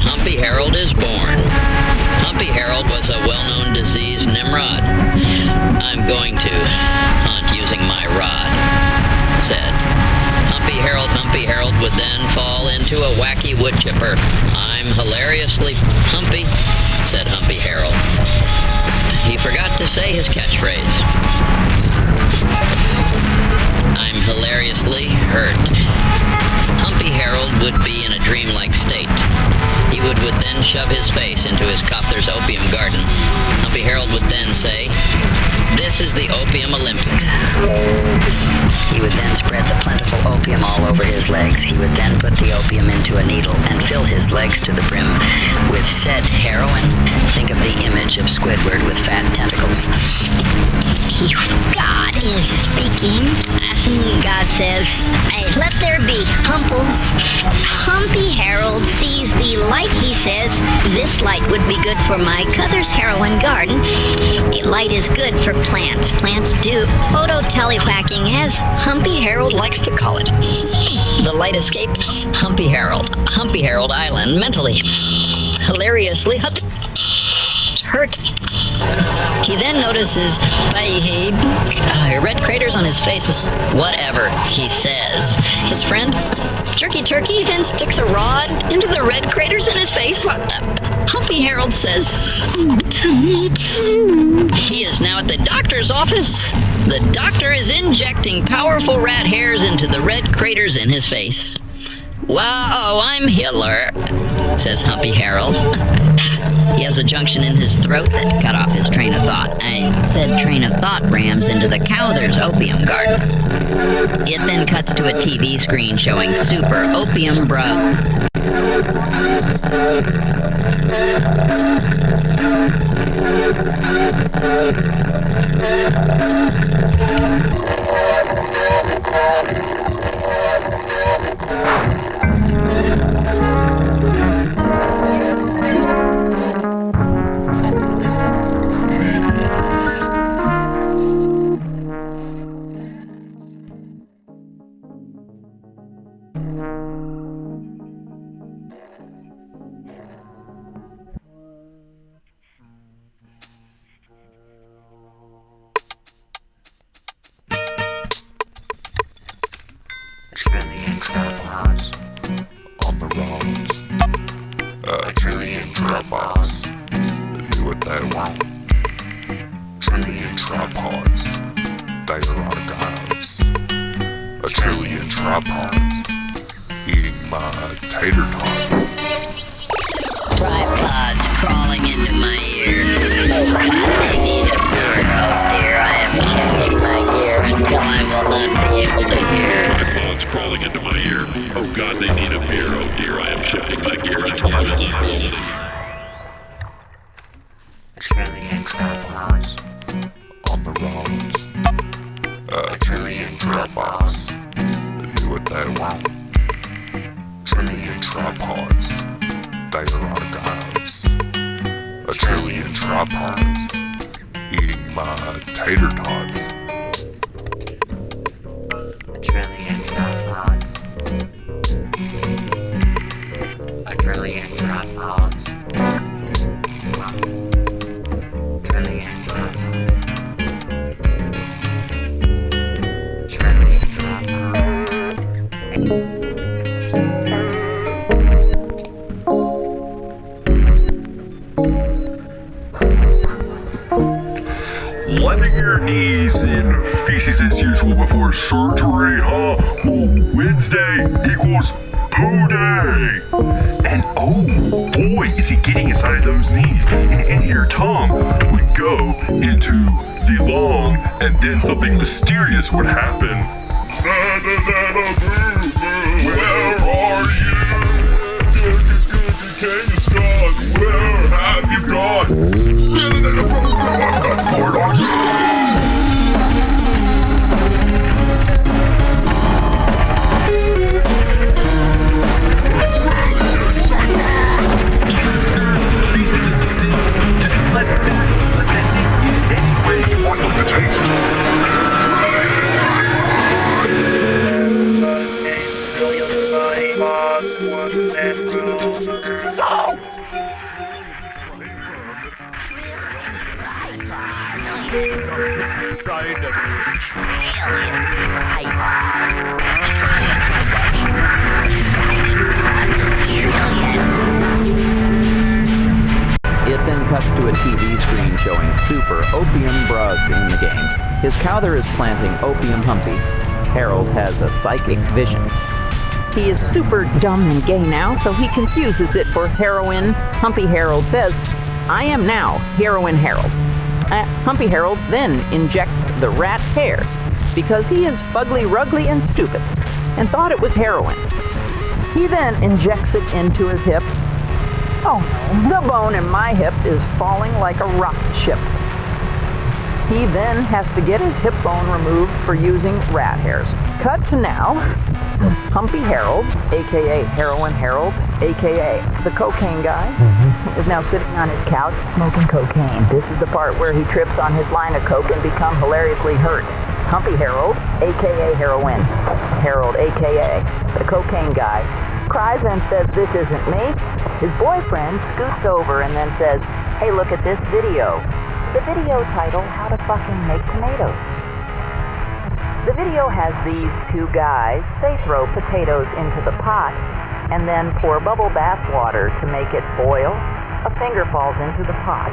Humpy Harold is born. Humpy Harold was a well-known diseased Nimrod. I'm going to hunt using my rod, said. Humpy Harold would then fall into a wacky wood chipper. I'm hilariously humpy, said Humpy Harold. He forgot to say his catchphrase. I'm hilariously hurt. Humpy Harold would be in a dreamlike state. He would then shove his face into his copter's opium garden. Humpy Harold would then say, "This is the Opium Olympics." He would then spread the plentiful opium all over his legs. He would then put the opium into a needle and fill his legs to the brim with said heroin. Think of the image of Squidward with fat tentacles. God is speaking. God says, "Hey, let there be humples." Humpy Harold sees the light. He says, "This light would be good for my Cuther's heroin garden." A light is good for plants. Plants do phototellywhacking, as Humpy Harold likes to call it. The light escapes Humpy Harold Island mentally, hilariously hurt. He then notices red craters on his face. Whatever, he says. His friend, Jerky Turkey, then sticks a rod into the red craters in his face. Humpy Harold says, he is now at the doctor's office. The doctor is injecting powerful rat hairs into the red craters in his face. "Wow, I'm Hitler," says Humpy Harold. He has a junction in his throat that cut off his train of thought. I said train of thought rams into the Cowther's opium garden. It then cuts to a TV screen showing Super Opium Bros. Trillion tripods on the roads. A trillion tripods do what they want. Trillion tripods, they are our guides. A trillion tripods eating my tater tot. Tripods crawling into my ear. I need a beer, oh dear, I am checking my gear until I will not be able to hear. Tripods crawling into my ear. Oh God, they need a beer, oh dear, I am shifting my gear until I will not be able to hear. Trillion tripods on the roads. A trillion tripods do what they want. Trillion tripods, they are our guides. A trillion tripods eating my tater tots. A trillion tripods. A trillion tripods. Trillion tripods. Trillion tripods. Landing your knees in feces as usual before surgery, huh? Well, Wednesday equals poo day. And oh boy, is he getting inside those knees. And in your tongue would go into the lung, and then something mysterious would happen. Where are you? Scott, where have you gone? Where are you? Pieces of the sea, just let that take you any way you want them to take. body box washes and rules. It then cuts to a TV screen showing Super OPIUM Bros in the game. His Cowther is planting OPIUM Humpy. Harold has a psychic vision. He is super dumb and gay now, so he confuses it for heroin. Humpy Harold says, "I am now Heroin Harold." Humpy Harold then injects the rat hairs because he is fugly, rugly, and stupid, and thought it was heroin. He then injects it into his hip. Oh no, the bone in my hip is falling like a rocket ship. He then has to get his hip bone removed for using rat hairs. Cut to now, Humpy Harold, aka Heroin Harold, aka the cocaine guy, is now sitting on his couch smoking cocaine. This is the part where he trips on his line of coke and becomes hilariously hurt. Humpy Harold, aka Heroin Harold, aka the cocaine guy, cries and says, "This isn't me." His boyfriend scoots over and then says, "Hey, look at this video." The video title, "How to Fucking Make Tomatoes." The video has these two guys. They throw potatoes into the pot and then pour bubble bath water to make it boil. A finger falls into the pot.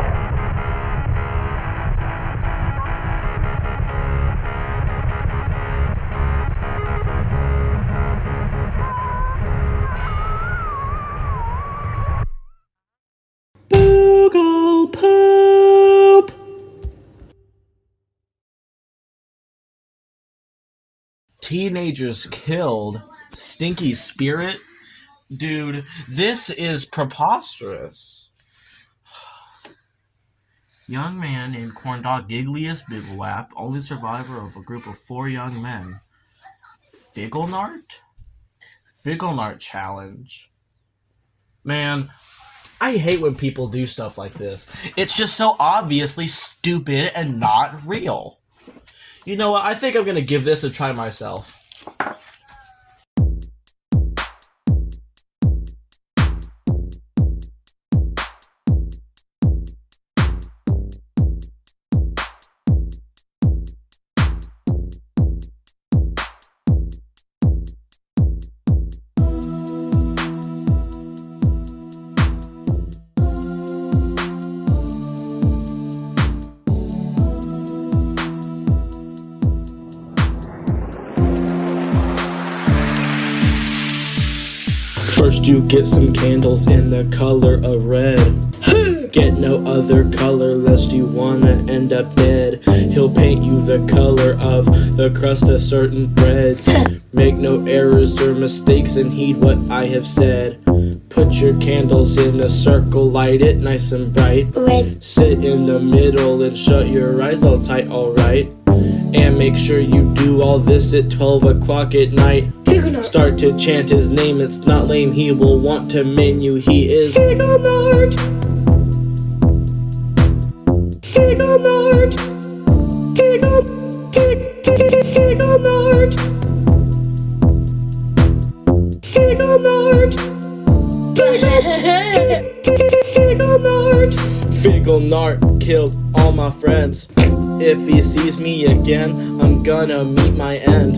Google poop. Teenagers killed. Stinky spirit? Dude, this is preposterous. Young man named Corndog Giggliest Bigglewap, only survivor of a group of 4 young men. Figglenart? Figglenart challenge. Man, I hate when people do stuff like this. It's just so obviously stupid and not real. You know what? I think I'm gonna give this a try myself. First you get some candles in the color of red. Get no other color lest you wanna end up dead. He'll paint you the color of the crust of certain breads. Make no errors or mistakes and heed what I have said. Put your candles in a circle, light it nice and bright. Sit in the middle and shut your eyes all tight, alright? And make sure you do all this at 12 o'clock at night. Start to chant his name, it's not lame, he will want to maim you. He is Figglenart. Figglenart. Figglenart. Figglenart. Figglenart. Figglenart killed all my friends. If he sees me again, I'm gonna meet my end.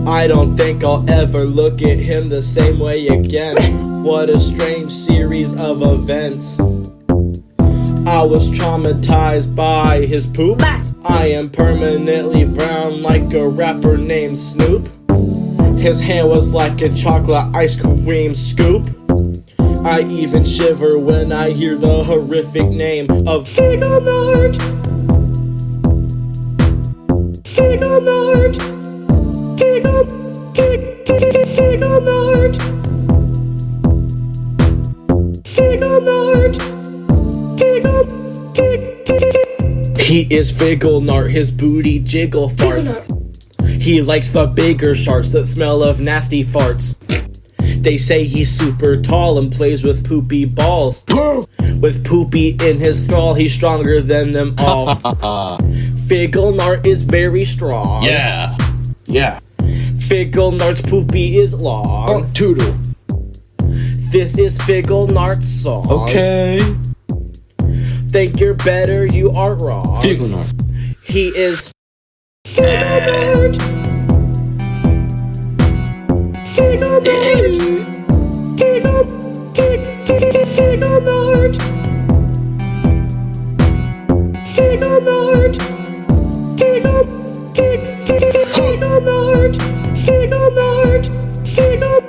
I don't think I'll ever look at him the same way again. What a strange series of events. I was traumatized by his poop. I am permanently brown like a rapper named Snoop. His hand was like a chocolate ice cream scoop. I even shiver when I hear the horrific name of Figglenart. Figglenart. Figglenart. Figglenart. He is Figglenart, his booty jiggle farts. He likes the bigger sharks that smell of nasty farts. They say he's super tall and plays with poopy balls. With poopy in his thrall, he's stronger than them all. Figglenart is very strong. Yeah. Yeah. Figglenart's poopy is long. Toodle. This is Figglenart's song. Okay. Think you're better, you are wrong. Gigglenart. He is Figglenart. Figglenart. Figglenart. Figglenart. Figglenart. Figglenart.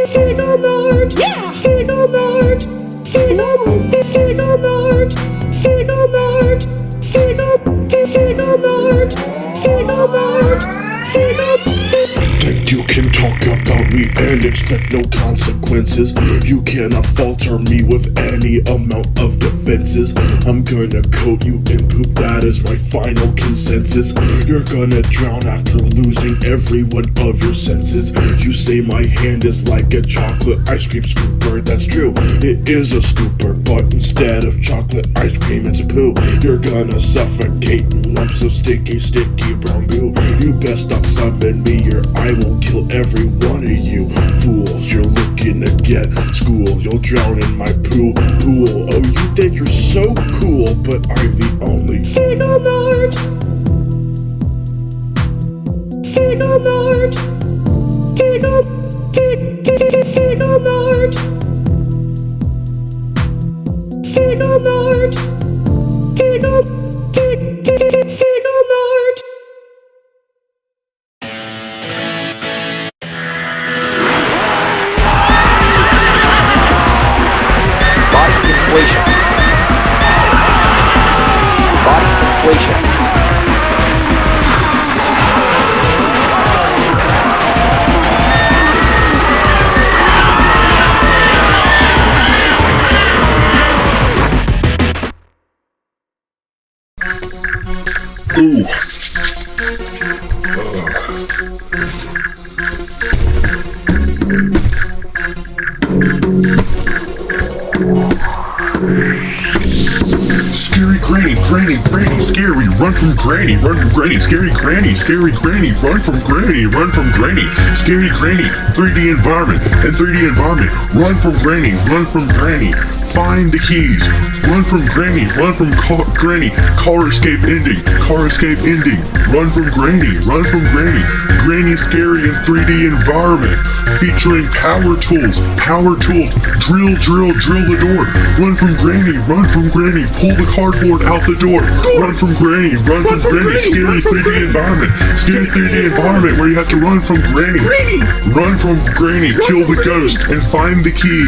Figglenart. Yeah. Figglenart. Figglenart. Figglenart. Figglenart. Figglenart. Figglenart. Think you can talk about me and expect no consequences? You cannot falter me with any amount of defenses. I'm gonna coat you in poop, that is my final consensus. You're gonna drown after losing every one of your senses. You say my hand is like a chocolate ice cream scooper. That's true, it is a scooper, but instead of chocolate ice cream, it's poo. You're gonna suffocate in lumps of sticky brown goo. You best not summon me, or I will kill every one of you fools. You're looking to get school, you'll drown in my pool. Oh, you think you're so cool, but I'm the only Figglenart. Figglenart. Figglenart. Figglenart. Figglenart. Body inflation. Body inflation. Ooh. Scary granny, scary, run from granny, scary granny, run from granny, scary granny, 3D environment, run from granny, find the keys, run from granny, granny, car escape ending, run from granny, granny scary in 3D environment, featuring power tools, drill the door, run from granny, pull the cardboard out the door, run from granny, scary 3D environment, where you have to run from granny, kill the ghost and find the key,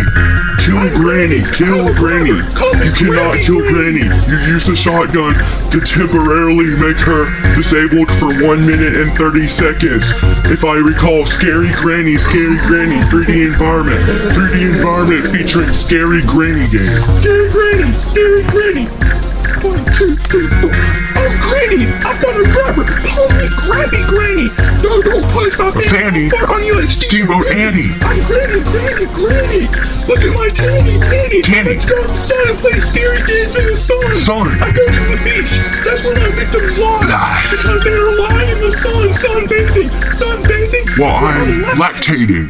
kill granny, you cannot kill granny, you use the shotgun to temporarily make her disabled for 1 minute and 30 seconds, if I recall. Scary granny, 3D environment featuring scary granny game. Scary granny. 1, 2, 3, 4. Oh, granny, I've got a grabber. Call me grabby granny. No, don't push my fanny. On you like Steamboat Annie. I'm granny. Look at my tanny. Let's go outside and play scary games in the sun. I go to the beach. That's where my victims lie. Because they are lying in the sun, sunbathing. Well, I'm lactating.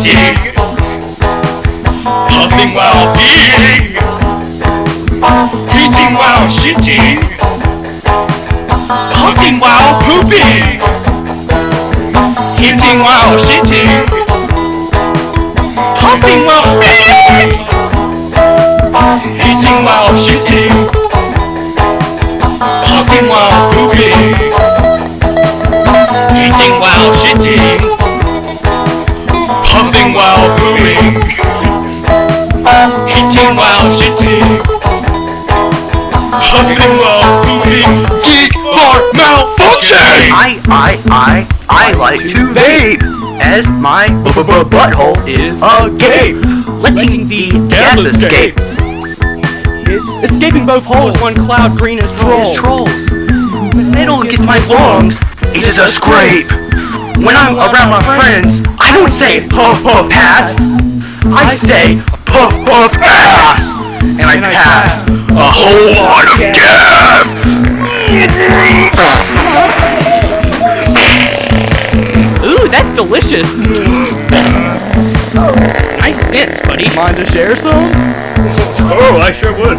shitting, puffing while peeing, eating while shitting, puffing while pooping, eating while shitting, puffing while peeing, eating while shitting, puffing while pooping, eating while shitting, puffing while pooing, eating while shitting, puffing while pooping, geek or malfunction! I like to vape, as my butthole is a gape, letting the gas escape. It's escaping both holes, one cloud green as trolls. They don't get my lungs, it is a scrape. When I'm around my friends, I don't say puff puff pass, I say puff puff ass, and I pass a whole lot of gas. Ooh, that's delicious. Nice sense, buddy. Mind to share some? Oh, I sure would.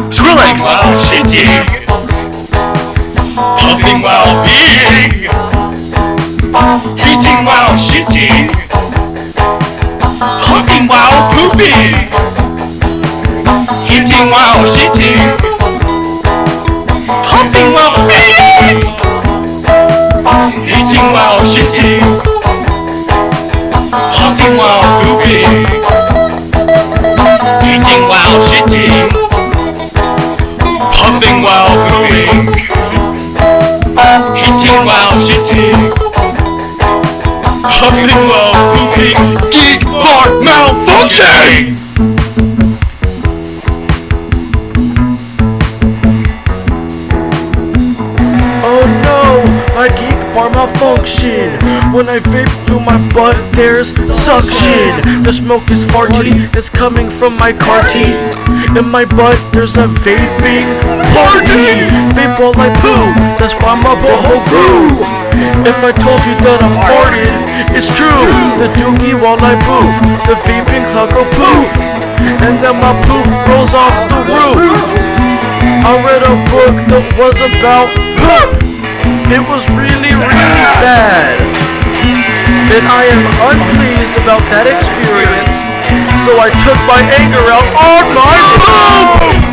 Skrillex! While shitting, puffing while peeing, eating while shitting, puffing while pooping, eating while shitting, puffing while peeing, eating while shitting, puffing while pooping, eating while shitting, puffing while pooing, eating while shitting, puffing while pooping, geek or malfunction! Oh no, my geek bar malfunction. When I vape through my butt, there's suction. The smoke is farty, it's coming from my carty. In my butt, there's a vaping party. Vape while I poo, that's why my butthole grew. If I told you that I'm farted, it's true. The dookie while I poof, the vaping cloud go poof, and then my poop rolls off the roof. I read a book that was about poop. It was really bad. And I am unpleased about that experience, so I took my anger out on my poop!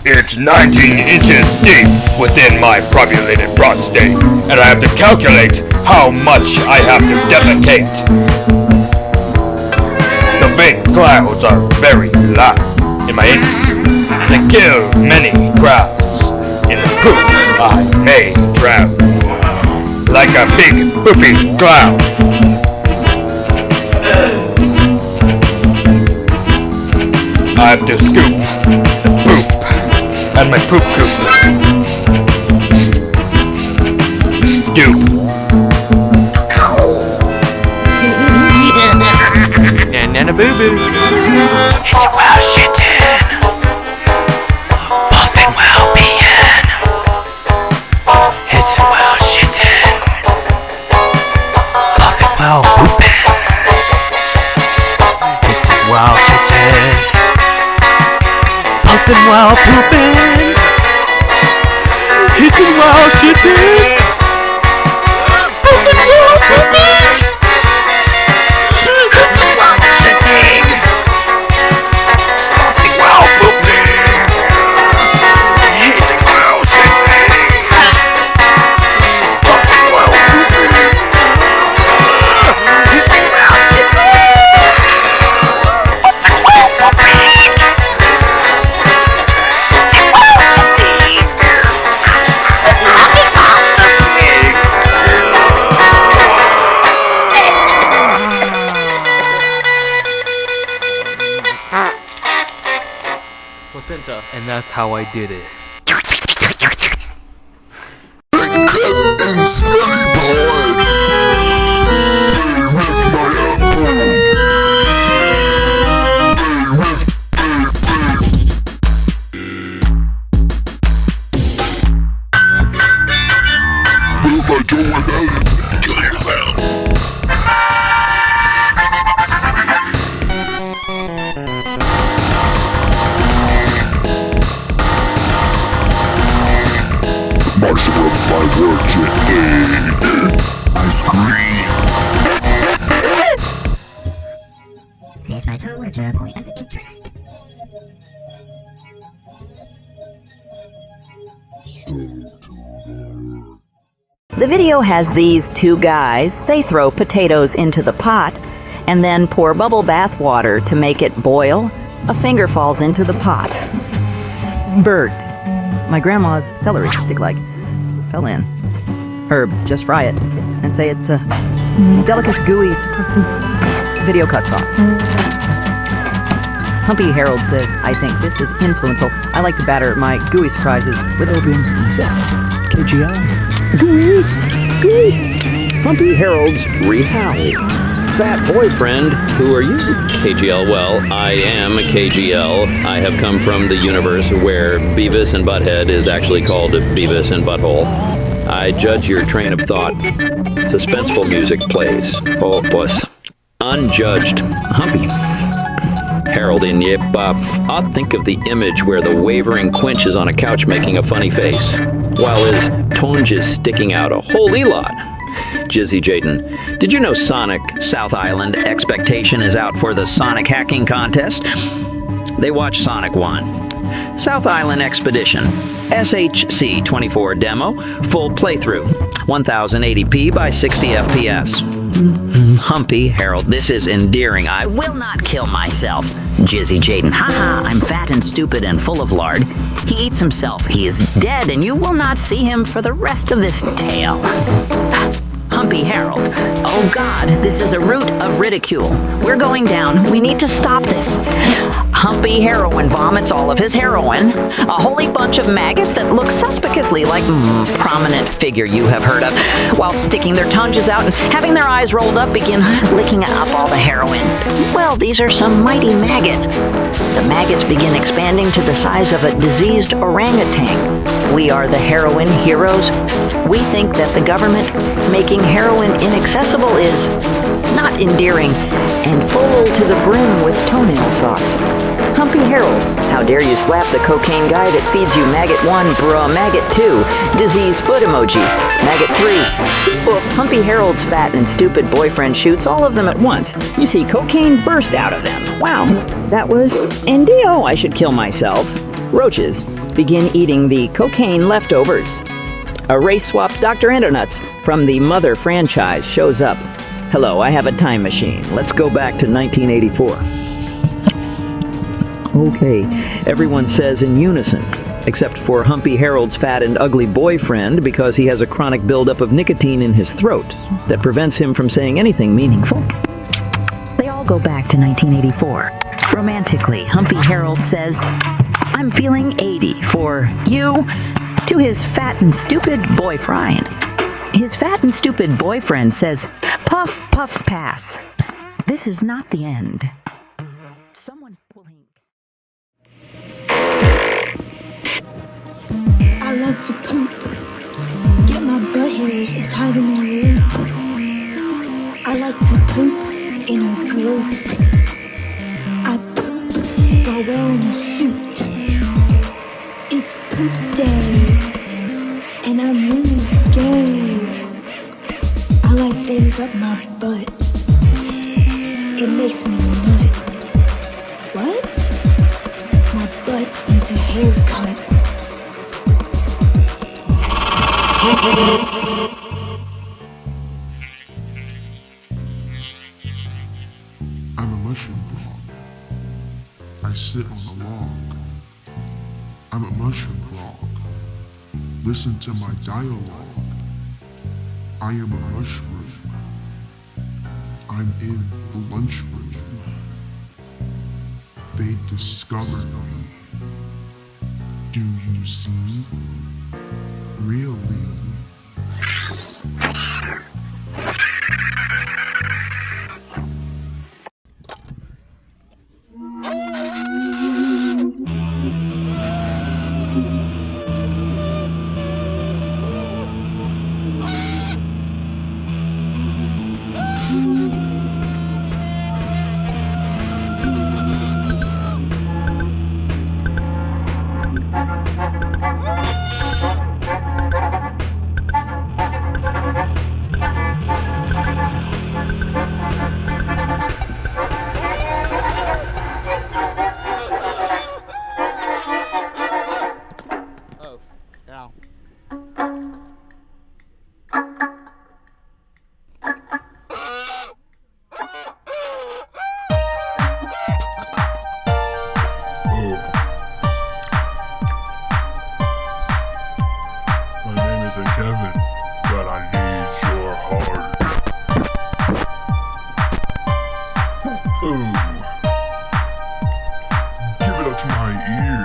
It's 19 inches deep within my populated prostate, and I have to calculate how much I have to defecate. The vape clouds are very loud in my anus. They kill many crowds. In the poop I may drown, like a big poopy cloud. I have to scoop the poop and my poop coop. Scoop. Nana boo boo. It's well shittin', puffin' well peein'. It's well shittin', puffin' well poopin'. It's well shittin', puffin' well poopin'. It's well shittin', puffin' well poopin'. Placenta. And that's how I did it. And smelly boy, I scream. Since my towards a point of interest. The video has these two guys. They throw potatoes into the pot and then pour bubble bath water to make it boil. A finger falls into the pot. Bert, my grandma's celery stick leg, fell in. Herb, just fry it and say it's a delicate gooey. Video cuts off. Humpy Harold says, I think this is influential. I like to batter my gooey surprises with opium. KGL. Gooey. Humpy Harold's rehowl. Fat boyfriend, who are you? KGL, well, I am KGL. I have come from the universe where Beavis and Butthead is actually called Beavis and Butthole. I judge your train of thought. Suspenseful music plays. Oh, puss. Unjudged. Humpy Harold in Yip Bop. I'll think of the image where the wavering Quinch is on a couch making a funny face, while his tongue is sticking out a holy lot. Jizzy Jaden, did you know Sonic South Island Expectation is out for the Sonic Hacking Contest? They watch Sonic 1. South Island Expedition, SHC 24 demo, full playthrough, 1080p by 60 FPS. Humpy Harold, this is endearing. I will not kill myself. Jizzy Jaden, haha, I'm fat and stupid and full of lard. He eats himself. He is dead, and you will not see him for the rest of this tale. Humpy Harold, oh God, this is a root of ridicule. We're going down. We need to stop this. Humpy Heroin vomits all of his heroin. A holy bunch of maggots that look suspiciously like prominent figure you have heard of, while sticking their tongues out and having their eyes rolled up, begin licking up all the heroin. Well, these are some mighty maggots. The maggots begin expanding to the size of a diseased orangutan. We are the heroin heroes. We think that the government making heroin inaccessible is not endearing and full to the brim with toenail sauce. Humpy Harold, how dare you slap the cocaine guy that feeds you maggot 1, bruh, maggot 2, disease foot emoji, maggot 3. Humpy Harold's fat and stupid boyfriend shoots all of them at once. You see cocaine burst out of them. Wow, that was Indio. I should kill myself. Roaches begin eating the cocaine leftovers. A race-swapped Dr. Endonuts from the Mother franchise shows up. Hello, I have a time machine. Let's go back to 1984. Okay, everyone says in unison, except for Humpy Harold's fat and ugly boyfriend, because he has a chronic buildup of nicotine in his throat that prevents him from saying anything meaningful. They all go back to 1984. Romantically, Humpy Harold says, I'm feeling 80 for you, to his fat and stupid boyfriend. His fat and stupid boyfriend says, puff, puff, pass. This is not the end. Someone will hink. I love to poop. Get my butt hairs and tie them in a loop. I like to poop in a group. I poop while wearing a suit. It's poop day, and I'm really gay. I like things up my butt. It makes me nut. What? My butt needs a haircut. I'm a mushroom frog. I sit on a log. I'm a mushroom frog. Listen to my dialogue. I am a mushroom. I'm in the lunchroom. They discovered me. Do you see? Really? out to my ear.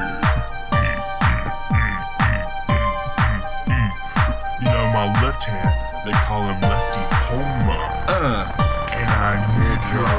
You know, my left hand, they call him Lefty Poma. And I need your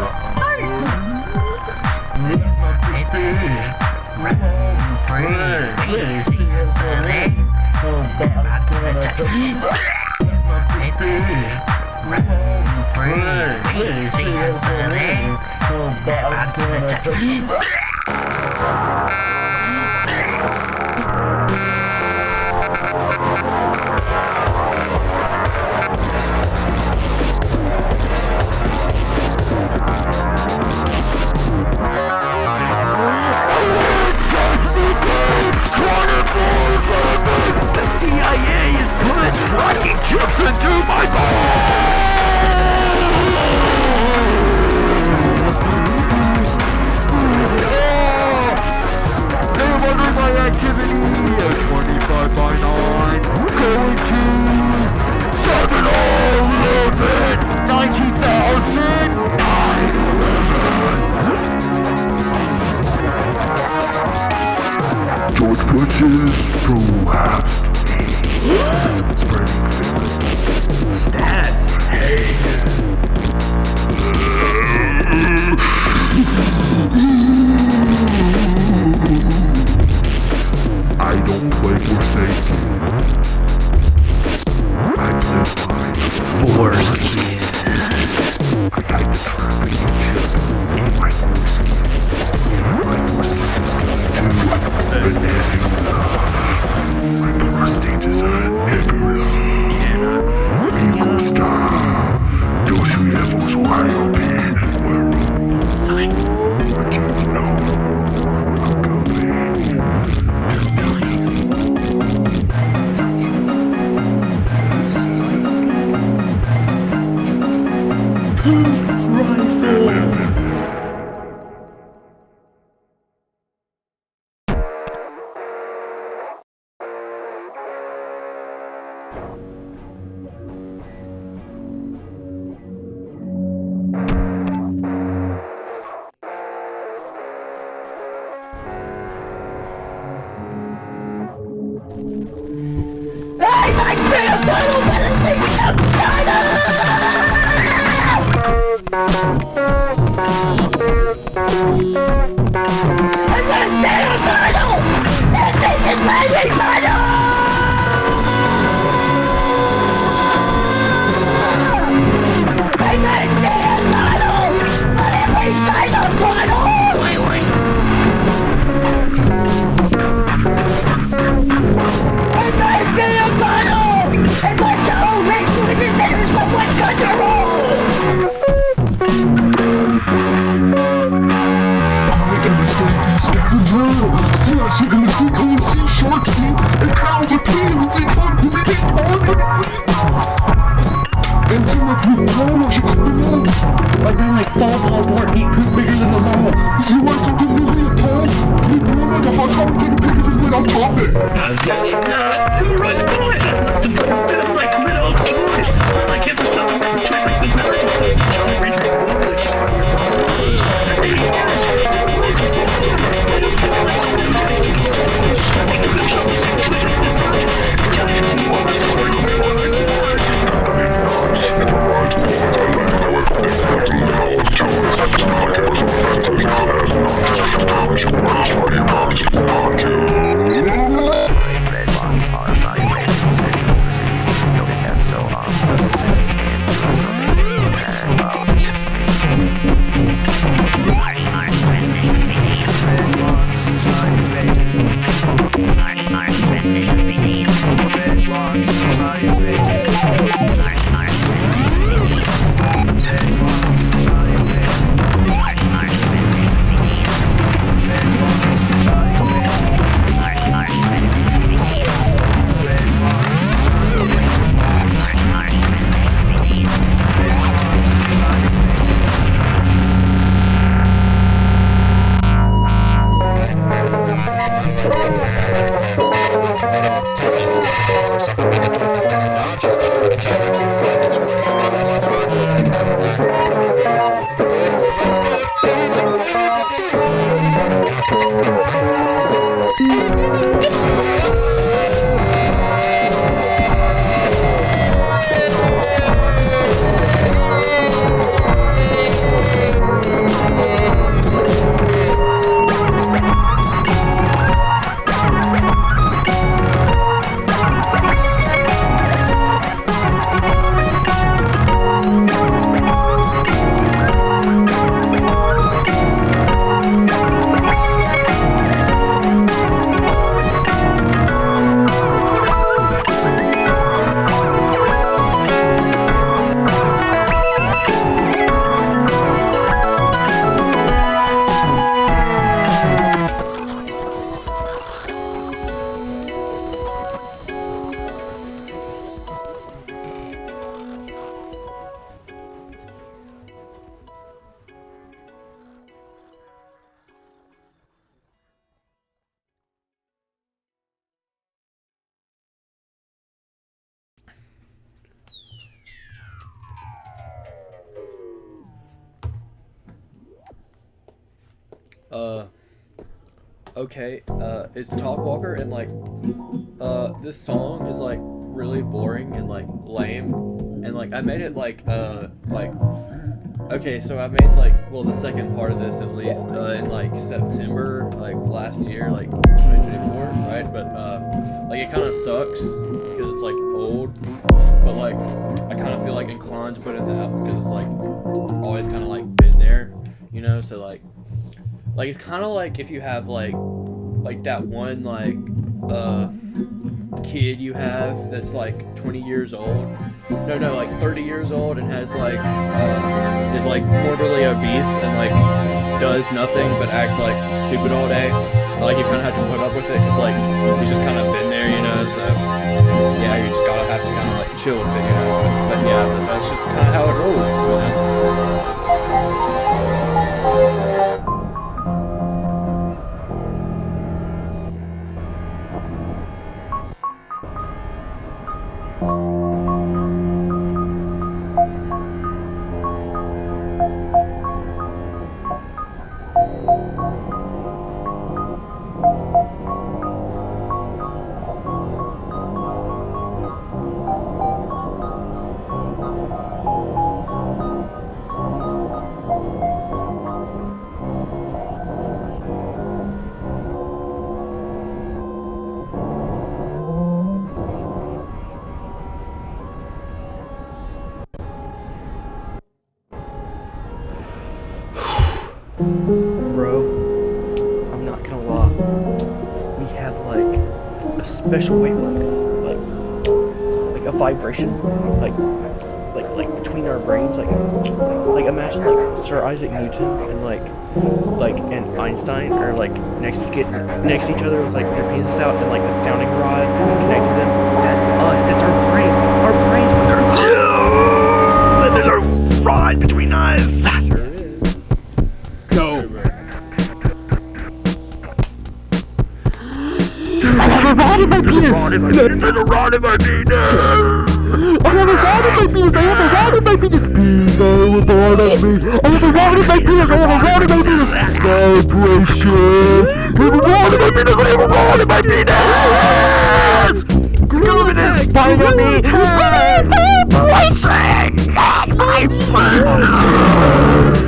The CIA is putting rocket chips into my They're wondering my activity. 25 by 9. Going to 7-Eleven. 90,000. 9/11. George Bush's go last. Stats. I don't play for safety. I play my foreskin. I hide the trap in my chest in my foreskin. My foreskin is going to Venezuela. My prostate is a nebula. Me gusta. Dos huevos wide open. Cuero. Sight. What do you know? I'm going to touch you. Separated from the Okay, it's Talkwalker, and like, this song is like really boring and like lame, and like I made it like, okay, so I made like, well, the second part of this at least, in like September, like last year, like 2024, right? But like it kind of sucks because it's like old, but like I kind of feel like inclined to put it in the album because it's like always kind of like been there, you know? So like it's kind of like if you have like that one like kid you have that's like 20 years old, no, like 30 years old, and has like is like morbidly obese and like does nothing but act like stupid all day. Like you kind of have to put up with it because like he's just kind of been there, you know. So yeah, you just gotta have to kind of like chill with it, you know. But yeah, that's just kind of how it rolls, you know? Bro, I'm not gonna lie. We have like a special wavelength, like a vibration, like between our brains, like imagine like Sir Isaac Newton and like and Einstein are like next to each other with like their penises out and like a sounding rod connects to them. That's us. That's our brains. Our brains with their two. So there's a rod between us. Go. I have a rod in my penis! There's a rod in my penis! I have a rod in my penis! I have a rod in my penis! I have a rod in my penis! I have a rod in my penis! I have a rod in my penis! Vibration! I have a rod in my penis! I have a rod in my penis! Look at this spine on me! Vibration! God, my penis!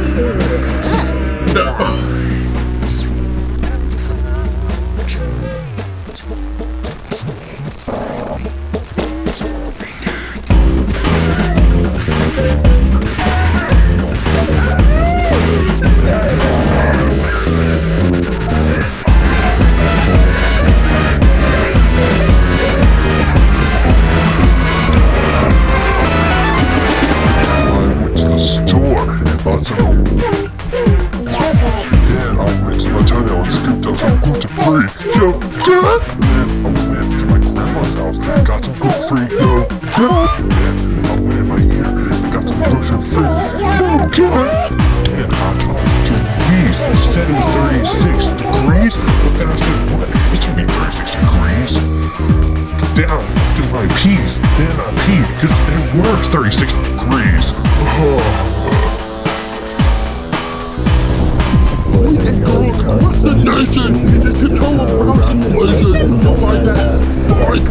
poison! It is to tell about the poison! Don't like that! Like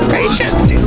Patience, dude.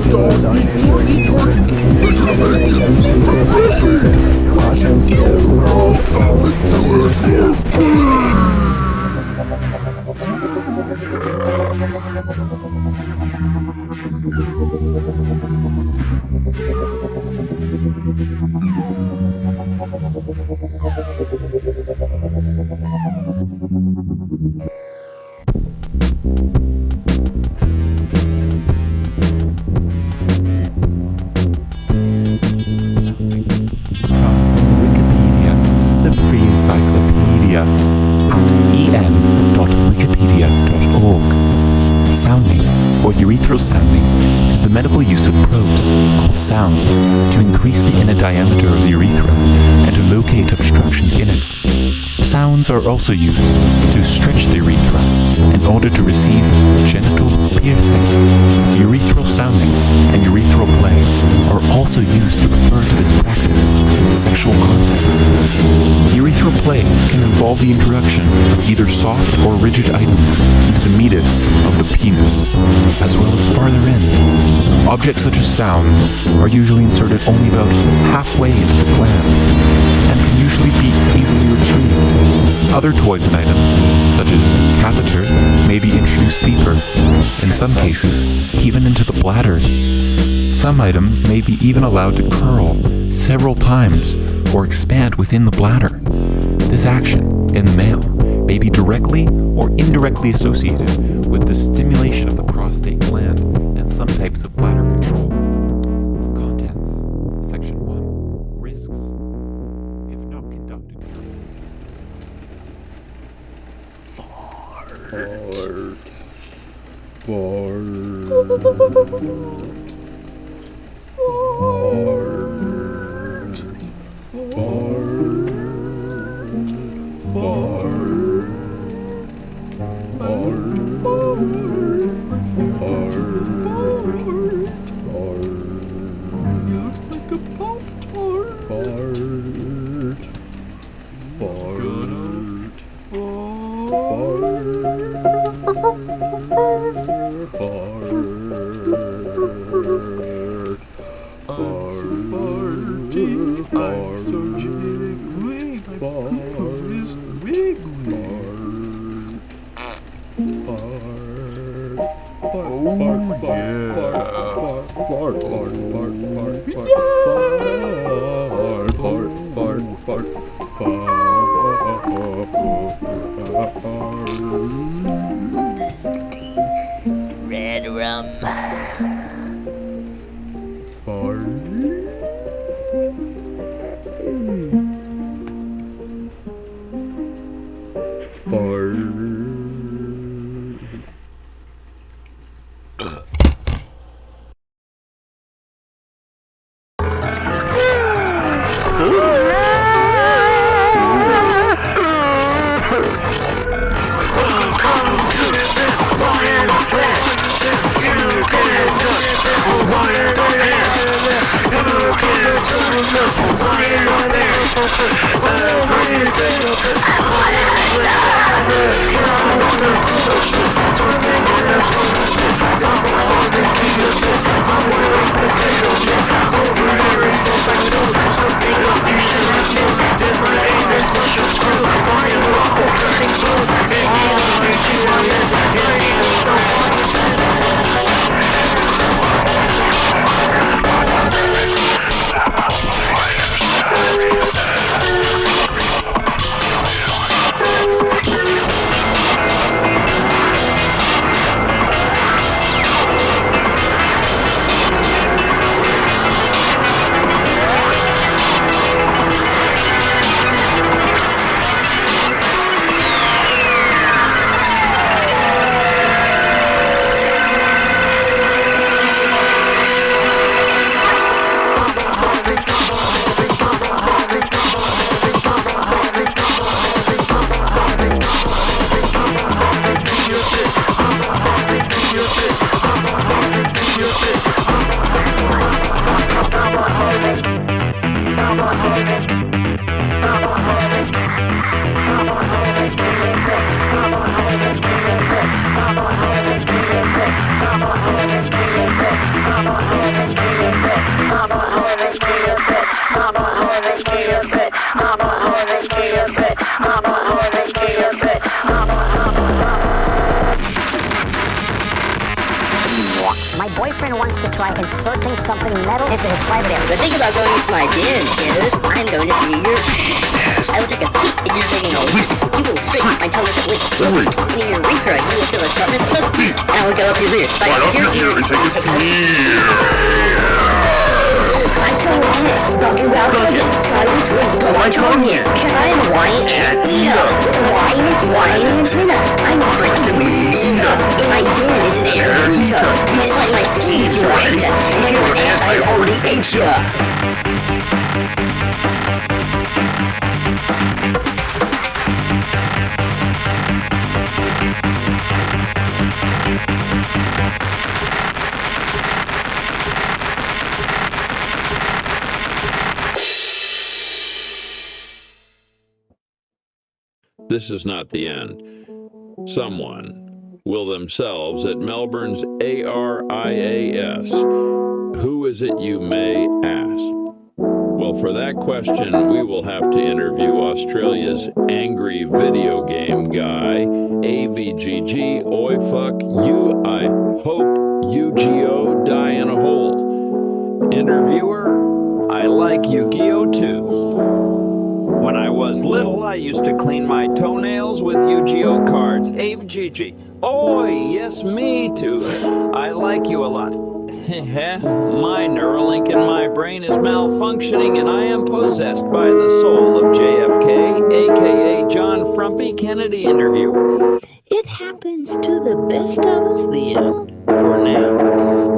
The free encyclopedia at en.wikipedia.org. Sounding, or urethral sounding, is the medical use of probes, called sounds, to increase the inner diameter of the urethra and to locate obstructions in it. Sounds are also used to stretch the urethra in order to receive genital piercing. Urethral sounding and urethral play are also used to refer to this practice in sexual context. Urethral play can involve the introduction of either soft or rigid items into the meatus of the penis, as well as farther in. Objects such as sounds are usually inserted only about halfway into the glands, and can usually be easily retrieved. Other toys and items, such as catheters, may be introduced deeper, in some cases, even into the bladder. Some items may be even allowed to curl several times or expand within the bladder. This action, in the male, may be directly or indirectly associated with the stimulation of the prostate gland and some types of bladder control. Contents, Section 1. Risks. If not conducted... Red rum. wants to try inserting something metal into his private area. But think about going into my den, kiddos. I'm going to see your... I will take a peek and you're taking a leak. You will shriek. My tongue is a leak. In your urethra, you will feel a sharpness plus beat. And I will go up your rear. Right up your ear and take a smear. I told Ant, talking about cooking, so I literally put my tongue here. Because I am a wine anteater. With a wine antenna. I'm a freaking weed eater. My den is an air eater. It's like my skis, you're right. If you're an ant, I already ate ya. This is not the end. Someone will themselves at Melbourne's ARIAS. Who is it, you may ask? Well, for that question, we will have to interview Australia's angry video game guy, AVGG, oi fuck you, I hope Yu-Gi-Oh die in a hole. Interviewer, I like Yu-Gi-Oh too. When I was little, I used to clean my toenails with Yu-Gi-Oh cards. AVGG, oi, yes, me too. I like you a lot. My Neuralink in my brain is malfunctioning and I am possessed by the soul of JFK, aka John Frumpy Kennedy interviewer. It happens to the best of us, the end, for now.